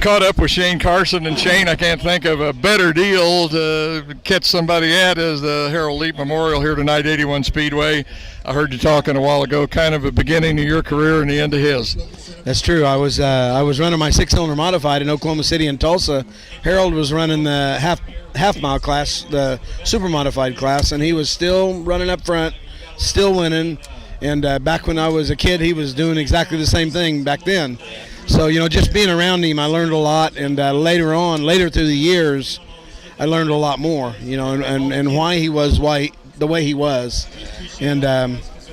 I've caught up with Shane Carson, and Shane, I can't think of a better deal to catch somebody at as the Harold Leep Memorial here tonight, 81 Speedway. I heard you talking a while ago, kind of a beginning of your career and the end of his. That's true. I was running my 6-cylinder modified in Oklahoma City and Tulsa. Harold was running the half mile class, the super modified class, and he was still running up front, still winning. And back when I was a kid, he was doing exactly the same thing back then. So, you know, just being around him, I learned a lot. And later through the years, I learned a lot more, you know, and why he was the way he was. And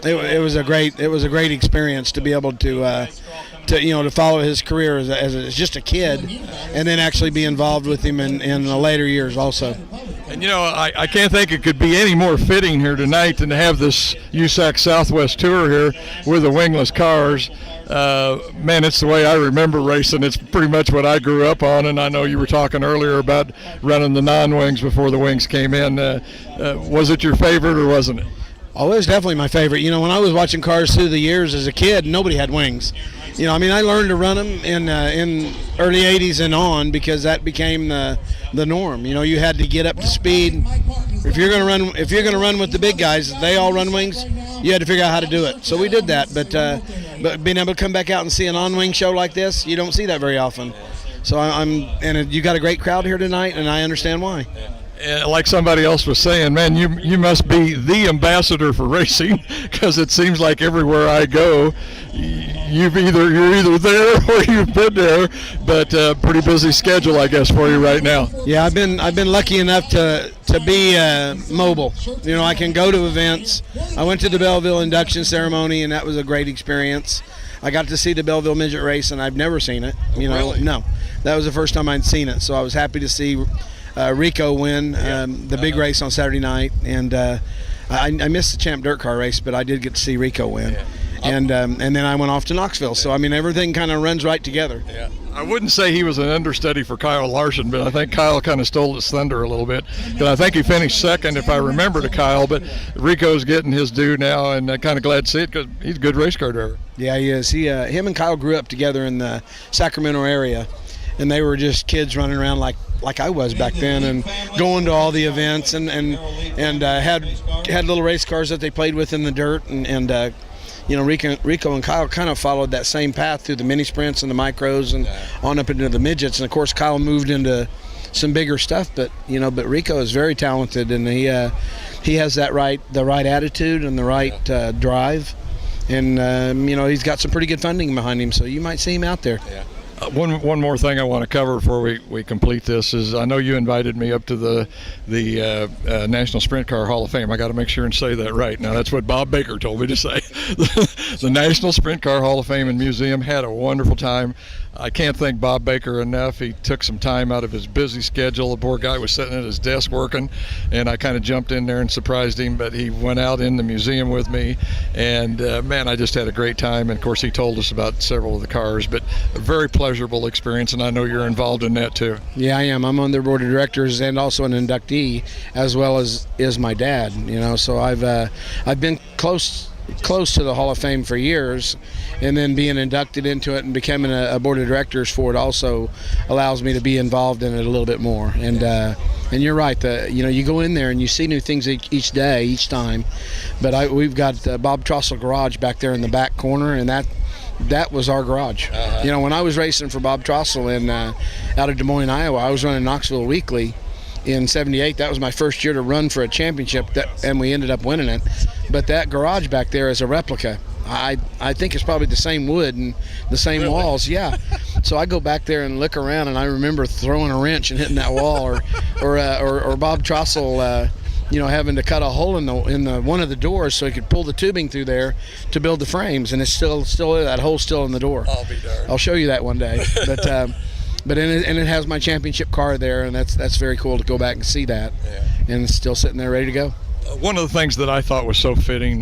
it was a great experience to be able to follow his career as just a kid, and then actually be involved with him in the later years also. And, you know, I can't think it could be any more fitting here tonight than to have this USAC Southwest Tour here with the wingless cars. Man, it's the way I remember racing. It's pretty much what I grew up on, and I know you were talking earlier about running the non-wings before the wings came in. Was it your favorite or wasn't it? Oh, it was definitely my favorite. You know, when I was watching cars through the years as a kid, nobody had wings. You know, I mean, I learned to run them in early 80s and on because that became the norm. You know, you had to get up to speed. If you're going to run with the big guys, they all run wings. You had to figure out how to do it. So we did that. But being able to come back out and see an on-wing show like this, you don't see that very often. So you got a great crowd here tonight, and I understand why. Like somebody else was saying, man, you must be the ambassador for racing, because it seems like everywhere I go, you're either there or you've been there. But pretty busy schedule, I guess, for you right now. Yeah, I've been lucky enough to be mobile. You know, I can go to events. I went to the Belleville induction ceremony, and that was a great experience. I got to see the Belleville midget race, and I've never seen it. You know, really? No, that was the first time I'd seen it. So I was happy to see Rico win the big race on Saturday night, and I missed the Champ Dirt Car race, but I did get to see Rico win. Yeah. And then I went off to Knoxville. So I mean, everything kind of runs right together. Yeah. I wouldn't say he was an understudy for Kyle Larson, but I think Kyle kind of stole his thunder a little bit. Because I think he finished second, if I remember, to Kyle. But Rico's getting his due now, and I'm kind of glad to see it because he's a good race car driver. Yeah, he is. Him and Kyle grew up together in the Sacramento area, and they were just kids running around like I was back then, and going to all the events, and had little race cars that they played with in the dirt, and you know, Rico and Kyle kind of followed that same path through the mini sprints and the micros and on up into the midgets. And of course, Kyle moved into some bigger stuff, but Rico is very talented, and he has the right attitude and the right drive, and he's got some pretty good funding behind him, so you might see him out there. Yeah. One more thing I want to cover before we complete this is, I know you invited me up to the National Sprint Car Hall of Fame. I got to make sure and say that right. Now, that's what Bob Baker told me to say. The National Sprint Car Hall of Fame and Museum. Had a wonderful time. I can't thank Bob Baker enough. He took some time out of his busy schedule. The poor guy was sitting at his desk working, and I kind of jumped in there and surprised him, but he went out in the museum with me, and man, I just had a great time. And of course, he told us about several of the cars, but a very pleasurable experience, and I know you're involved in that too. Yeah, I am. I'm on their board of directors and also an inductee, as well as is my dad. You know, so I've been close to the Hall of Fame for years, and then being inducted into it and becoming a board of directors for it also allows me to be involved in it a little bit more. And you're right, you go in there and you see new things each day, each time. But we've got Bob Trossel Garage back there in the back corner, and that was our garage. Uh-huh. You know, when I was racing for Bob Trossel out of Des Moines, Iowa, I was running Knoxville Weekly in '78. That was my first year to run for a championship, and we ended up winning it. But that garage back there is a replica. I think it's probably the same wood and the same really? Walls. Yeah. So I go back there and look around, and I remember throwing a wrench and hitting that wall, or Bob Trossel, having to cut a hole in the one of the doors so he could pull the tubing through there to build the frames, and it's still that hole's still in the door. I'll be darned. I'll show you that one day. But it has my championship car there, and that's very cool to go back and see that. Yeah. And it's still sitting there ready to go. One of the things that I thought was so fitting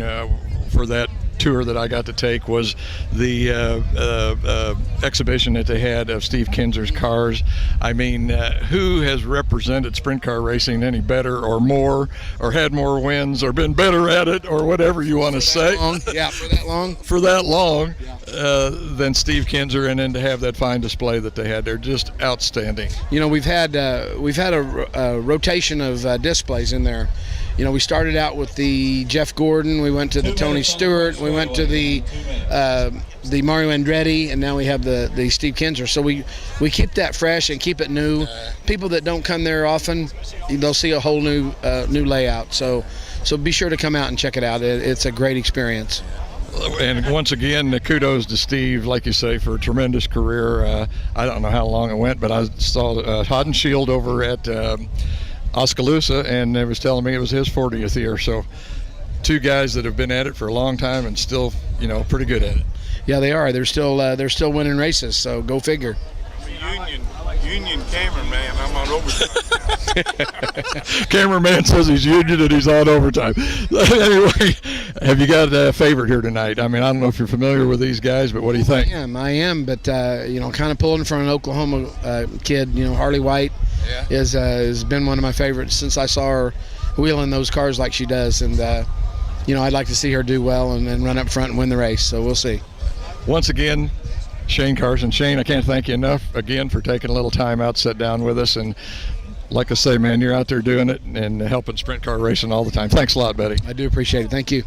for that tour that I got to take was the exhibition that they had of Steve Kinser's cars. I mean, who has represented sprint car racing any better or more, or had more wins, or been better at it, or whatever you want to say? Yeah, for that long. For that long, Yeah. than Steve Kinser, and then to have that fine display that they had, they're just outstanding. You know, we've had a rotation of displays in there. You know, we started out with the Jeff Gordon, we went to the Tony Stewart, we went to the Mario Andretti, and now we have the Steve Kinser. So we keep that fresh and keep it new. People that don't come there often, they'll see a whole new layout. So be sure to come out and check it out. It's a great experience. And once again, kudos to Steve, like you say, for a tremendous career. I don't know how long it went, but I saw Hod and Shield over at Oskaloosa, and they was telling me it was his 40th year. So two guys that have been at it for a long time and still, pretty good at it. Yeah, they are. They're still winning races. So go figure. Union cameraman. I'm on overtime. Cameraman says he's union and he's on overtime. Anyway, have you got a favorite here tonight? I mean, I don't know if you're familiar with these guys, but what do you think? I am, but kind of pulling from an Oklahoma kid. Harley White has been one of my favorites since I saw her wheeling those cars like she does, and I'd like to see her do well and run up front and win the race. So we'll see. Once again, Shane Carson. Shane, I can't thank you enough again for taking a little time out, sit down with us, and like I say, man, you're out there doing it and helping sprint car racing all the time. Thanks a lot, buddy. I do appreciate it. Thank you.